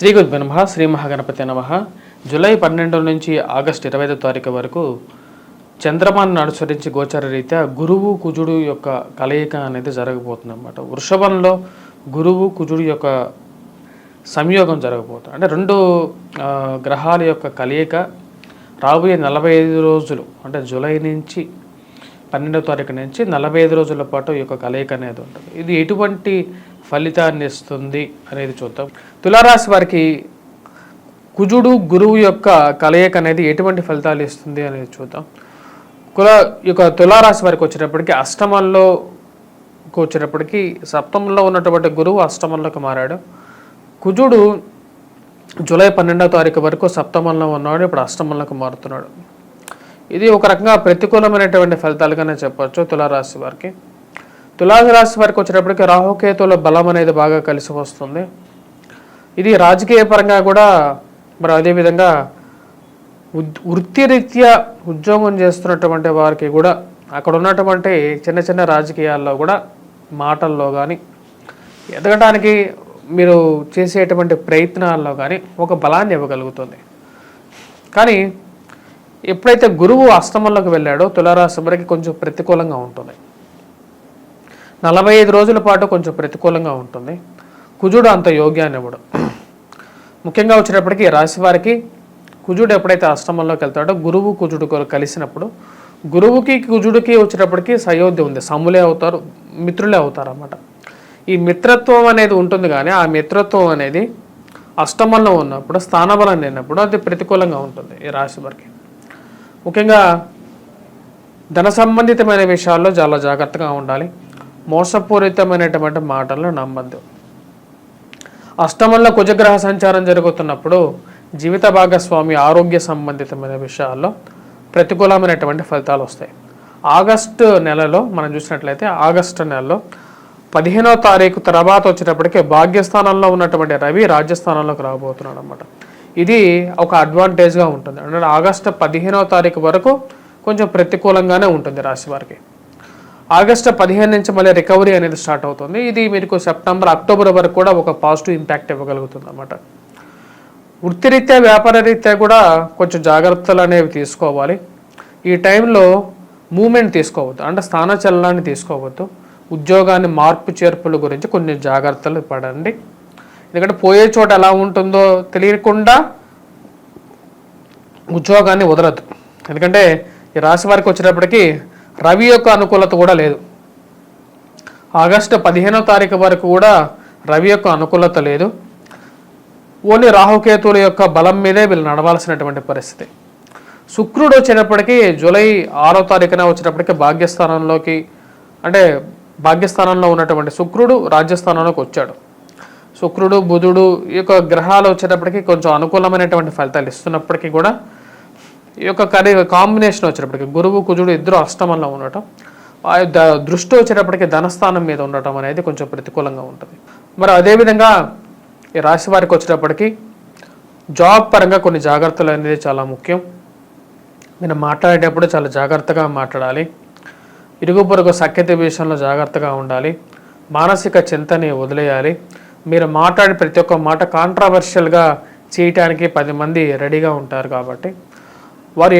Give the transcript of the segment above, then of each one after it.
శ్రీ గురుభ్యో నమః. శ్రీ మహాగణపతి నమః. జూలై 12 నుంచి ఆగస్టు 25 తారీఖు వరకు చంద్రమాన్ని అనుసరించి గోచార రీత్యా గురువు కుజుడు యొక్క కలయిక అనేది జరగబోతుంది అన్నమాట. వృషభంలో గురువు కుజుడు యొక్క సంయోగం జరగబోతుంది. అంటే రెండు గ్రహాల యొక్క కలయిక రాబోయే 45 రోజులు, అంటే జూలై నుంచి 12వ తారీఖు నుంచి 45 రోజుల పాటు ఈ యొక్క కలయిక అనేది ఉంటుంది. ఇది ఎటువంటి ఫలితాన్ని ఇస్తుంది అనేది చూద్దాం. తులారాశి వారికి కుజుడు గురువు యొక్క కలయిక అనేది ఎటువంటి ఫలితాలు ఇస్తుంది అనేది చూద్దాం. తులారాశి వారికి వచ్చేటప్పటికి అష్టమంలోకి వచ్చేటప్పటికి సప్తమంలో ఉన్నటువంటి గురువు అష్టమంలోకి మారాడు. కుజుడు జూలై 12వ తారీఖు వరకు సప్తమంలో ఉన్నాడు, ఇప్పుడు అష్టమంలోకి మారుతున్నాడు. ఇది ఒక రకంగా ప్రతికూలమైనటువంటి ఫలితాలుగానే చెప్పచ్చు తులారాశి వారికి. తులారాశి వారికి వచ్చేటప్పటికి రాహుకేతువుల బలం అనేది బాగా కలిసి వస్తుంది. ఇది రాజకీయ పరంగా కూడా, మరి అదేవిధంగా వృత్తిరీత్యా ఉద్యోగం చేస్తున్నటువంటి వారికి కూడా అక్కడ ఉన్నటువంటి చిన్న చిన్న రాజకీయాల్లో కూడా మాటల్లో కానీ ఎదగడానికి మీరు చేసేటువంటి ప్రయత్నాల్లో కానీ ఒక బలాన్ని ఇవ్వగలుగుతుంది. కానీ ఎప్పుడైతే గురువు అష్టమంలోకి వెళ్ళాడో తులారాశి వారికి కొంచెం ప్రతికూలంగా ఉంటుంది. 45 రోజుల పాటు కొంచెం ప్రతికూలంగా ఉంటుంది. కుజుడు అంత యోగ్యాన్ని ఇవ్వడు. ముఖ్యంగా వచ్చేటప్పటికి రాశి వారికి కుజుడు ఎప్పుడైతే అష్టమంలోకి వెళ్తాడో గురువు కుజుడు కలిసినప్పుడు గురువుకి కుజుడికి వచ్చేటప్పటికి సయోధ్య ఉంది, సమ్ములే అవుతారు, మిత్రులే అవుతారు అన్నమాట. ఈ మిత్రత్వం అనేది ఉంటుంది, కానీ ఆ మిత్రత్వం అనేది అష్టమంలో ఉన్నప్పుడు, స్థానబలం లేనప్పుడు అది ప్రతికూలంగా ఉంటుంది ఈ రాశి వారికి. ముఖ్యంగా ధన సంబంధితమైన విషయాల్లో చాలా జాగ్రత్తగా ఉండాలి. మోసపూరితమైనటువంటి మాటలను నమ్మద్దు. అష్టమంలో కుజగ్రహ సంచారం జరుగుతున్నప్పుడు జీవిత భాగస్వామి ఆరోగ్య సంబంధితమైన విషయాల్లో ప్రతికూలమైనటువంటి ఫలితాలు వస్తాయి. ఆగస్టు నెలలో మనం చూసినట్లయితే ఆగస్టు నెలలో 15వ తారీఖు తర్వాత వచ్చేటప్పటికి భాగ్యస్థానంలో ఉన్నటువంటి రవి రాజ్యస్థానంలోకి రాబోతున్నాడు అన్నమాట. ఇది ఒక అడ్వాంటేజ్గా ఉంటుంది. అంటే ఆగస్టు 15వ తారీఖు వరకు కొంచెం ప్రతికూలంగానే ఉంటుంది రాశి వారికి. ఆగస్టు 15 నుంచి మళ్ళీ రికవరీ అనేది స్టార్ట్ అవుతుంది. ఇది మీకు సెప్టెంబర్ అక్టోబర్ వరకు కూడా ఒక పాజిటివ్ ఇంపాక్ట్ ఇవ్వగలుగుతుంది అన్నమాట. వృత్తిరీత్యా వ్యాపార రీత్యా కూడా కొంచెం జాగ్రత్తలు అనేవి తీసుకోవాలి. ఈ టైంలో మూమెంట్ తీసుకోవద్దు, అంటే స్థానచలనాన్ని తీసుకోవద్దు. ఉద్యోగాన్ని మార్పు చేర్పుల గురించి కొన్ని జాగ్రత్తలు పడండి. ఎందుకంటే పోయే చోట ఎలా ఉంటుందో తెలియకుండా ఉద్యోగాన్ని వదలద్దు. ఎందుకంటే ఈ రాశి వారికి వచ్చేటప్పటికి రవి యొక్క అనుకూలత కూడా లేదు. ఆగస్టు 15వ తారీఖు వరకు కూడా రవి యొక్క అనుకూలత లేదు. ఓన్లీ రాహుకేతువుల యొక్క బలం మీదే వీళ్ళు నడవాల్సినటువంటి పరిస్థితి. శుక్రుడు వచ్చేటప్పటికి జూలై 6వ తారీఖున వచ్చేటప్పటికి భాగ్యస్థానంలోకి, అంటే భాగ్యస్థానంలో ఉన్నటువంటి శుక్రుడు రాజ్యస్థానంలోకి వచ్చాడు. శుక్రుడు బుధుడు ఈ యొక్క గ్రహాలు వచ్చేటప్పటికి కొంచెం అనుకూలమైనటువంటి ఫలితాలు ఇస్తున్నప్పటికీ కూడా ఈ యొక్క కాంబినేషన్ వచ్చేటప్పటికి గురువు కుజుడు ఇద్దరు అష్టమంలో ఉండటం, దృష్టి వచ్చేటప్పటికి ధనస్థానం మీద ఉండటం అనేది కొంచెం ప్రతికూలంగా ఉంటుంది. మరి అదేవిధంగా ఈ రాశి వారికి వచ్చేటప్పటికి జాబ్ పరంగా కొన్ని జాగ్రత్తలు అనేది చాలా ముఖ్యం. మీరు మాట్లాడేటప్పుడు చాలా జాగ్రత్తగా మాట్లాడాలి. ఇరుగు పొరుగు సఖ్యత విషయంలో జాగ్రత్తగా ఉండాలి. మానసిక చింతని వదిలేయాలి. మీరు మాట్లాడే ప్రతి ఒక్క మాట కాంట్రవర్షియల్గా చేయటానికి 10 మంది రెడీగా ఉంటారు. కాబట్టి వారు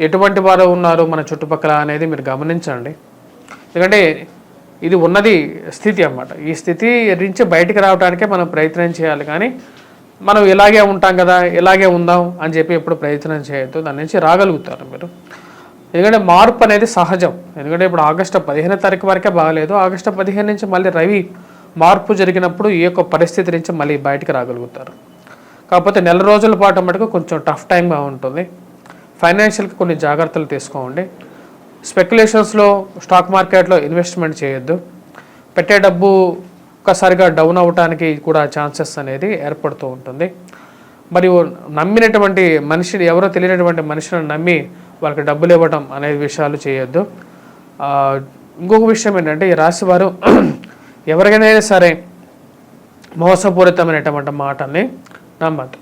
ఎటువంటి వారు ఉన్నారు మన చుట్టుపక్కల అనేది మీరు గమనించండి. ఎందుకంటే ఇది ఉన్నది స్థితి అన్నమాట. ఈ స్థితి నుంచి బయటికి రావడానికే మనం ప్రయత్నం చేయాలి, కానీ మనం ఇలాగే ఉంటాం కదా, ఇలాగే ఉందాం అని చెప్పి ఎప్పుడు ప్రయత్నం చేయొద్దు. దాని నుంచి రాగలుగుతారు మీరు. ఎందుకంటే మార్పు అనేది సహజం. ఎందుకంటే ఇప్పుడు ఆగస్టు 15వ తారీఖు వరకే బాగలేదు. ఆగస్టు 15 నుంచి మళ్ళీ రవి మార్పు జరిగినప్పుడు ఈ యొక్క పరిస్థితి నుంచి మళ్ళీ బయటకు రాగలుగుతారు. కాకపోతే నెల రోజుల పాటు మటుకు కొంచెం టఫ్ టైంగా ఉంటుంది. ఫైనాన్షియల్కి కొన్ని జాగ్రత్తలు తీసుకోండి. స్పెక్యులేషన్స్లో స్టాక్ మార్కెట్లో ఇన్వెస్ట్మెంట్ చేయొద్దు. పెట్టే డబ్బు ఒక్కసారిగా డౌన్ అవ్వటానికి కూడా ఛాన్సెస్ అనేది ఏర్పడుతూ ఉంటుంది. మరియు నమ్మినటువంటి మనిషిని, ఎవరో తెలియనటువంటి మనిషిని నమ్మి వాళ్ళకి డబ్బులు ఇవ్వడం అనే విషయాలు చేయొద్దు. ఇంకొక విషయం ఏంటంటే ఈ రాశి వారు ఎవరికైనా సరే మోసపూరితమైనటువంటి మాటల్ని నమ్మద్దు.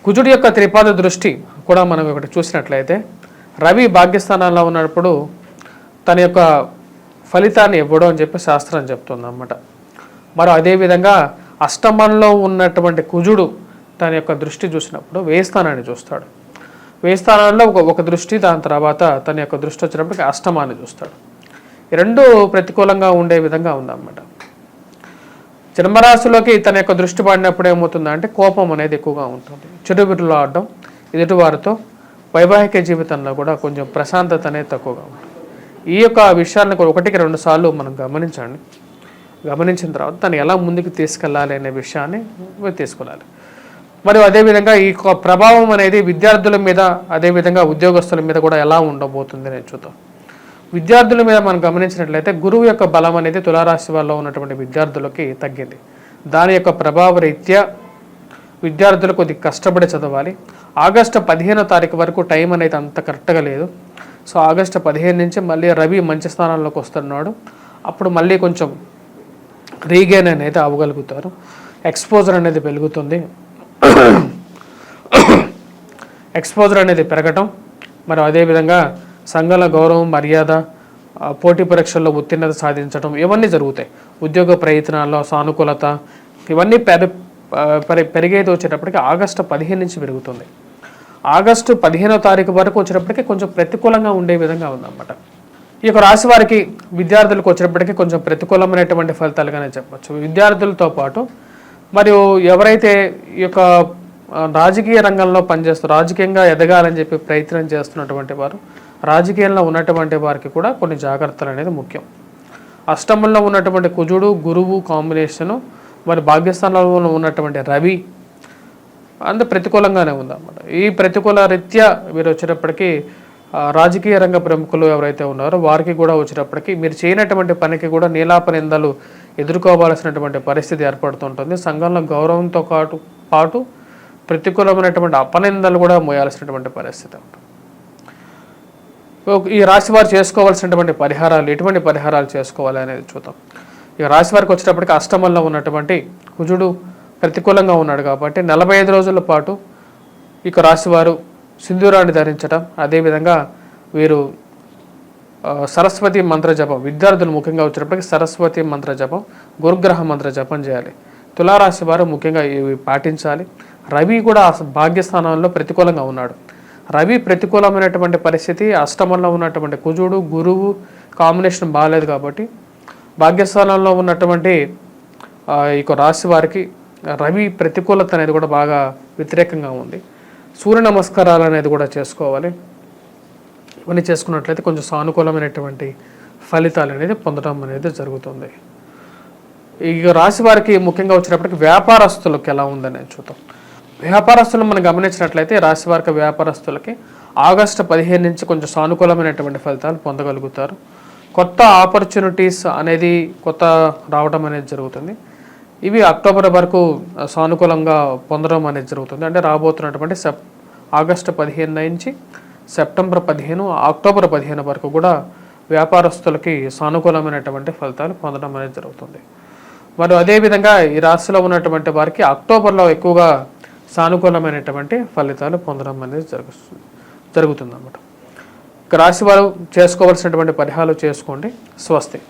కుజుడి యొక్క త్రిపాద దృష్టి కూడా మనం ఒకటి చూసినట్లయితే రవి భాగ్యస్థానంలో ఉన్నప్పుడు తన యొక్క ఫలితాన్ని ఇవ్వడం అని చెప్పి శాస్త్రం చెప్తుంది అన్నమాట. మరి అదేవిధంగా అష్టమంలో ఉన్నటువంటి కుజుడు తన యొక్క దృష్టి చూసినప్పుడు వ్యయ స్థానాన్ని చూస్తాడు. వ్యయ స్థానంలో ఒక దృష్టి, దాని తర్వాత తన యొక్క దృష్టి వచ్చినప్పటికీ అష్టమాన్ని చూస్తాడు. ఈ రెండు ప్రతికూలంగా ఉండే విధంగా ఉందన్నమాట. జన్మరాశిలోకి తన యొక్క దృష్టి పడినప్పుడు ఏమవుతుందంటే కోపం అనేది ఎక్కువగా ఉంటుంది, చిరువిరులు ఆడడం, ఎదుటివారితో వైవాహిక జీవితంలో కూడా కొంచెం ప్రశాంతత అనేది తక్కువగా ఉంటుంది. ఈ యొక్క విషయాలను ఒకటికి 2 సార్లు మనం గమనించండి. గమనించిన తర్వాత దాన్ని ఎలా ముందుకు తీసుకెళ్ళాలి అనే విషయాన్ని తీసుకెళ్ళాలి. మరియు అదేవిధంగా ఈ ప్రభావం అనేది విద్యార్థుల మీద, అదేవిధంగా ఉద్యోగస్తుల మీద కూడా ఎలా ఉండబోతుంది నేను చూద్దాం. విద్యార్థుల మీద మనం గమనించినట్లయితే గురువు యొక్క బలం అనేది తులారాశి వాళ్ళలో ఉన్నటువంటి విద్యార్థులకి తగ్గింది. దాని యొక్క ప్రభావ రీత్యా విద్యార్థులు కొద్దిగా కష్టపడి చదవాలి. ఆగస్టు 15వ తారీఖు వరకు టైం అనేది అంత కరెక్ట్గా లేదు. సో ఆగస్టు 15 నుంచి మళ్ళీ రవి మంచి స్థానంలోకి వస్తున్నాడు. అప్పుడు మళ్ళీ కొంచెం రీగెయిన్ అనేది అవ్వగలుగుతారు. ఎక్స్పోజర్ అనేది పెరుగుతుంది. ఎక్స్పోజర్ అనేది పెరగటం, మరి అదేవిధంగా సంఘంలో గౌరవం, మర్యాద, పోటీ పరీక్షల్లో ఉత్తీర్ణత సాధించడం, ఇవన్నీ జరుగుతాయి. ఉద్యోగ ప్రయత్నాల్లో సానుకూలత, ఇవన్నీ పెరిగేది వచ్చేటప్పటికి ఆగస్టు 15 నుంచి పెరుగుతుంది. ఆగస్టు 15వ తారీఖు వరకు వచ్చేటప్పటికి కొంచెం ప్రతికూలంగా ఉండే విధంగా ఉందన్నమాట. ఈ యొక్క రాశి వారికి విద్యార్థులకు వచ్చేటప్పటికి కొంచెం ప్రతికూలమైనటువంటి ఫలితాలుగానే చెప్పచ్చు. విద్యార్థులతో పాటు మరియు ఎవరైతే ఈ యొక్క రాజకీయ రంగంలో పనిచేస్తారు, రాజకీయంగా ఎదగాలని చెప్పి ప్రయత్నం చేస్తున్నటువంటి వారు, రాజకీయంలో ఉన్నటువంటి వారికి కూడా కొన్ని జాగ్రత్తలు అనేది ముఖ్యం. అష్టమంలో ఉన్నటువంటి కుజుడు గురువు కాంబినేషను, మరి భాగ్యస్థానంలో ఉన్నటువంటి రవి అంత ప్రతికూలంగానే ఉందన్నమాట. ఈ ప్రతికూల రీత్యా మీరు వచ్చేటప్పటికి రాజకీయ రంగ ప్రముఖులు ఎవరైతే ఉన్నారో వారికి కూడా వచ్చేటప్పటికి మీరు చేయనటువంటి పనికి కూడా నీలాపనిందలు ఎదుర్కోవాల్సినటువంటి పరిస్థితి ఏర్పడుతుంటుంది. సంఘంలో గౌరవంతో పాటు ప్రతికూలమైనటువంటి అపనిందలు కూడా మోయాల్సినటువంటి పరిస్థితి ఉంటుంది. ఈ రాశి వారు చేసుకోవాల్సినటువంటి పరిహారాలు, ఎటువంటి పరిహారాలు చేసుకోవాలి అనేది చూద్దాం. ఇక రాశి వారికి వచ్చేటప్పటికి అష్టమంలో ఉన్నటువంటి కుజుడు ప్రతికూలంగా ఉన్నాడు కాబట్టి 45 రోజుల పాటు ఇక రాశివారు సింధూరాన్ని ధరించడం, అదేవిధంగా వీరు సరస్వతి మంత్ర జపం, విద్యార్థులు ముఖ్యంగా వచ్చేటప్పటికి సరస్వతి మంత్ర జపం, గురుగ్రహ మంత్ర జపం చేయాలి. తులారాశి వారు ముఖ్యంగా ఇవి పాటించాలి. రవి కూడా భాగ్యస్థానంలో ప్రతికూలంగా ఉన్నాడు. రవి ప్రతికూలమైనటువంటి పరిస్థితి, అష్టమంలో ఉన్నటువంటి కుజుడు గురువు కాంబినేషన్ బాగాలేదు కాబట్టి భాగ్యస్థానంలో ఉన్నటువంటి ఈ రాశి వారికి రవి ప్రతికూలత అనేది కూడా బాగా వ్యతిరేకంగా ఉంది. సూర్య నమస్కారాలు అనేది కూడా చేసుకోవాలి. ఇవన్నీ చేసుకున్నట్లయితే కొంచెం సానుకూలమైనటువంటి ఫలితాలు అనేది పొందడం అనేది జరుగుతుంది. ఈ రాశి వారికి ముఖ్యంగా వచ్చినప్పటికీ వ్యాపారస్తులకు ఎలా ఉందనేది చూద్దాం. వ్యాపారస్తులు మనం గమనించినట్లయితే రాశి వారికి వ్యాపారస్తులకి ఆగస్టు 15 నుంచి కొంచెం సానుకూలమైనటువంటి ఫలితాలు పొందగలుగుతారు. కొత్త ఆపర్చునిటీస్ అనేది కొత్త రావడం అనేది జరుగుతుంది. ఇవి అక్టోబర్ వరకు సానుకూలంగా పొందడం అనేది జరుగుతుంది. అంటే రాబోతున్నటువంటి ఆగస్టు 15 నుంచి సెప్టెంబర్ 15, అక్టోబర్ 15 వరకు కూడా వ్యాపారస్తులకి సానుకూలమైనటువంటి ఫలితాలు పొందడం అనేది జరుగుతుంది. మరియు అదేవిధంగా ఈ రాశిలో ఉన్నటువంటి వారికి అక్టోబర్లో ఎక్కువగా సానుకూలమైనటువంటి ఫలితాలు పొందడం అనేది జరుగుతుంది అన్నమాట. రాశి వారు చేసుకోవాల్సినటువంటి పరిహారాలు చేసుకోండి. స్వస్తి.